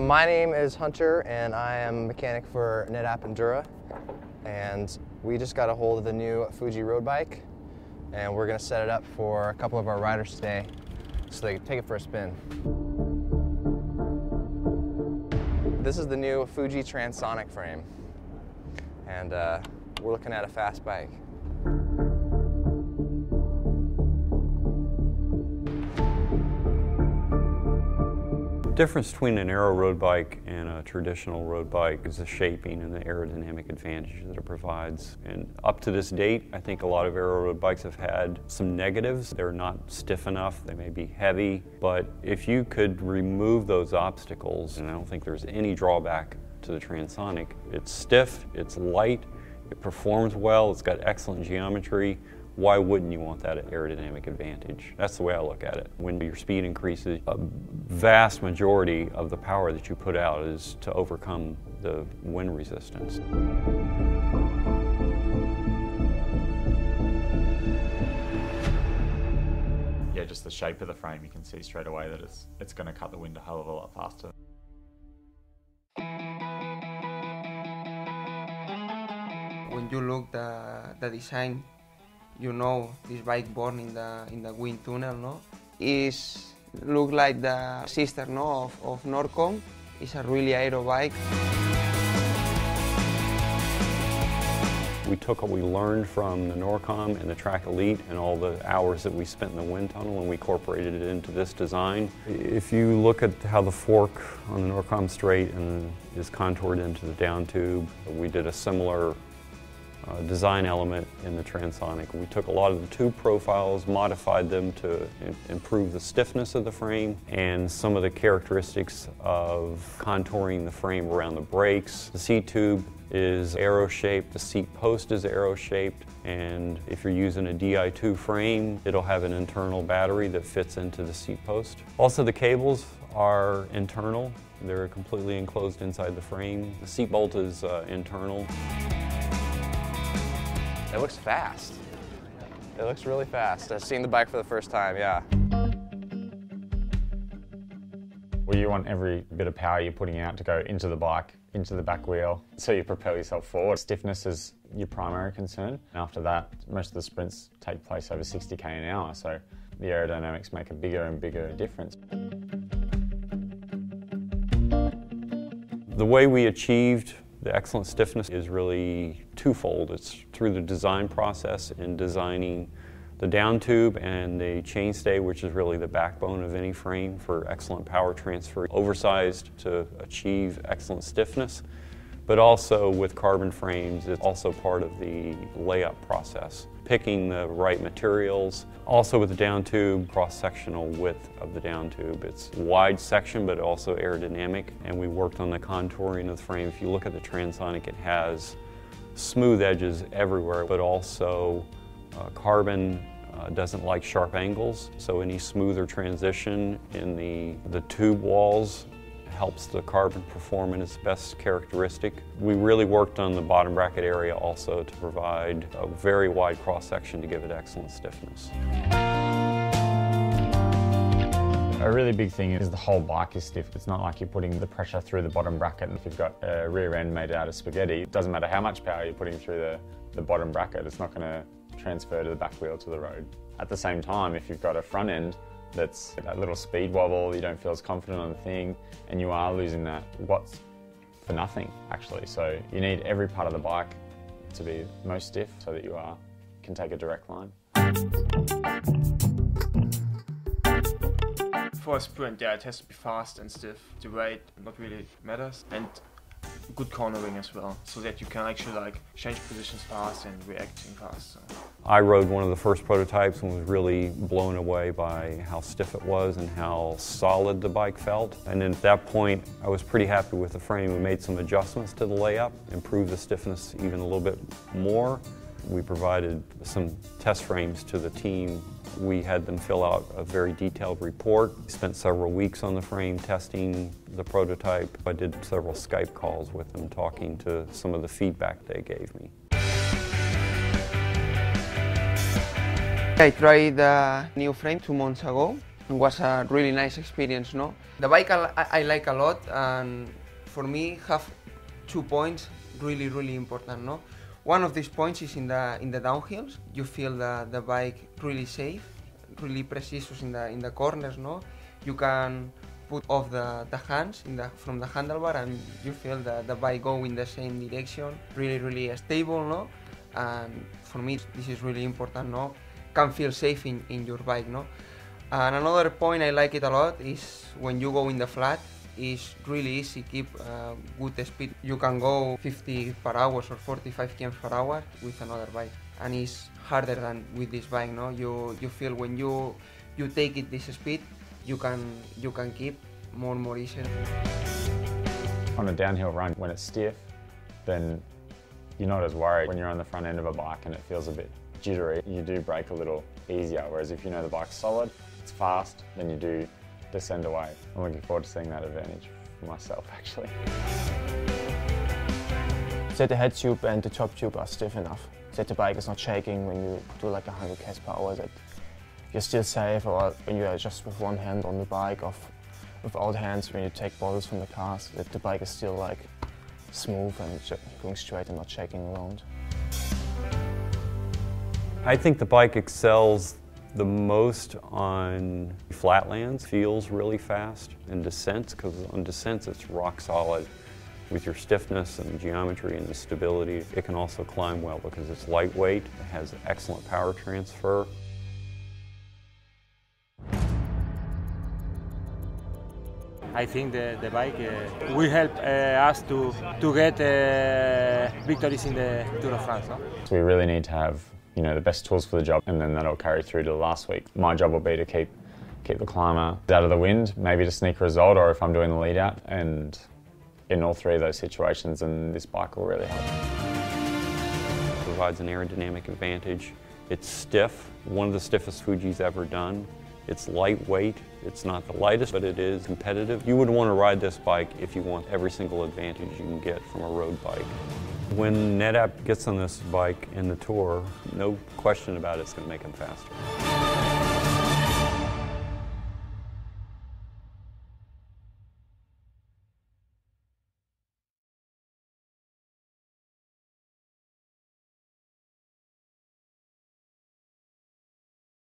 My name is Hunter and I am a mechanic for NetApp Endura, and we just got a hold of the new Fuji road bike and we're going to set it up for a couple of our riders today so they can take it for a spin. This is the new Fuji Transonic frame, and we're looking at a fast bike. The difference between an aero road bike and a traditional road bike is the shaping and the aerodynamic advantage that it provides. And up to this date, I think a lot of aero road bikes have had some negatives. They're not stiff enough, they may be heavy, but if you could remove those obstacles, and I don't think there's any drawback to the Transonic. It's stiff, it's light, it performs well, it's got excellent geometry. Why wouldn't you want that aerodynamic advantage? That's the way I look at it. When your speed increases, a vast majority of the power that you put out is to overcome the wind resistance. Yeah, just the shape of the frame, you can see straight away that it's going to cut the wind a hell of a lot faster. When you look the design, you know this bike born in the wind tunnel, no? Is look like the sister, no, of Norcom. It's a really aero bike. We took what we learned from the Norcom and the Track Elite and all the hours that we spent in the wind tunnel, and we incorporated it into this design. If you look at how the fork on the Norcom straight and is contoured into the down tube, we did a similar design element in the Transonic. We took a lot of the tube profiles, modified them to improve the stiffness of the frame and some of the characteristics of contouring the frame around the brakes. The seat tube is arrow-shaped, the seat post is arrow-shaped, and if you're using a Di2 frame, it'll have an internal battery that fits into the seat post. Also, the cables are internal. They're completely enclosed inside the frame. The seat bolt is internal. It looks fast. It looks really fast. I've seen the bike for the first time, yeah. Well, you want every bit of power you're putting out to go into the bike, into the back wheel, so you propel yourself forward. Stiffness is your primary concern. After that, most of the sprints take place over 60 km an hour, so the aerodynamics make a bigger and bigger difference. The way we achieved the excellent stiffness is really twofold. It's through the design process in designing the down tube and the chainstay, which is really the backbone of any frame for excellent power transfer, oversized to achieve excellent stiffness, but also with carbon frames, it's also part of the layup process. Picking the right materials. Also with the down tube, cross-sectional width of the down tube. It's wide section, but also aerodynamic, and we worked on the contouring of the frame. If you look at the Transonic, it has smooth edges everywhere, but also carbon doesn't like sharp angles, so any smoother transition in the tube walls helps the carbon perform in its best characteristic. We really worked on the bottom bracket area also to provide a very wide cross-section to give it excellent stiffness. A really big thing is the whole bike is stiff. It's not like you're putting the pressure through the bottom bracket. If you've got a rear end made out of spaghetti, it doesn't matter how much power you're putting through the bottom bracket, it's not going to transfer to the back wheel to the road. At the same time, if you've got a front end that's that little speed wobble, you don't feel as confident on the thing, and you are losing that watts for nothing, actually. So you need every part of the bike to be most stiff so that you can take a direct line. For a sprint, yeah, it has to be fast and stiff. The weight not really matters, and good cornering as well, so that you can actually like change positions fast and reacting fast. So. I rode one of the first prototypes and was really blown away by how stiff it was and how solid the bike felt. And then at that point, I was pretty happy with the frame. We made some adjustments to the layup, improved the stiffness even a little bit more. We provided some test frames to the team. We had them fill out a very detailed report. We spent several weeks on the frame testing the prototype. I did several Skype calls with them talking to some of the feedback they gave me. I tried the new frame 2 months ago. It was a really nice experience, no? The bike I like a lot, and for me have 2 points really important, no? One of these points is in the downhills. You feel the bike really safe, really precise in the corners, no? You can put off the hands from the handlebar, and you feel the bike go in the same direction, really stable, no? And for me this is really important, no? Can feel safe in your bike, no? And another point I like it a lot is when you go in the flat, it's really easy to keep good speed. You can go 50 per hour or 45 km per hour with another bike, and it's harder than with this bike, no? You feel when you take it this speed, you can keep more easier. On a downhill run, when it's stiff, then you're not as worried. When you're on the front end of a bike and it feels a bit jittery, you do brake a little easier, whereas if you know the bike's solid, it's fast, then you do descend away. I'm looking forward to seeing that advantage for myself, actually. That the head tube and the top tube are stiff enough, that the bike is not shaking when you do like 100 km per hour, that you're still safe, or when you are just with one hand on the bike, or without hands when you take bottles from the cars, that the bike is still like smooth and going straight and not shaking around. I think the bike excels the most on flatlands, feels really fast, and descents, because on descents it's rock solid with your stiffness and geometry and the stability. It can also climb well because it's lightweight, it has excellent power transfer. I think the bike will help us to get victories in the Tour de France. No? So we really need to have, you know, the best tools for the job, and then that'll carry through to the last week. My job will be to keep the climber out of the wind, maybe to sneak a result, or if I'm doing the lead out, and in all three of those situations, and this bike will really help. It provides an aerodynamic advantage. It's stiff, one of the stiffest Fuji's ever done. It's lightweight, it's not the lightest, but it is competitive. You would want to ride this bike if you want every single advantage you can get from a road bike. When NetApp gets on this bike in the Tour, no question about it, it's going to make him faster.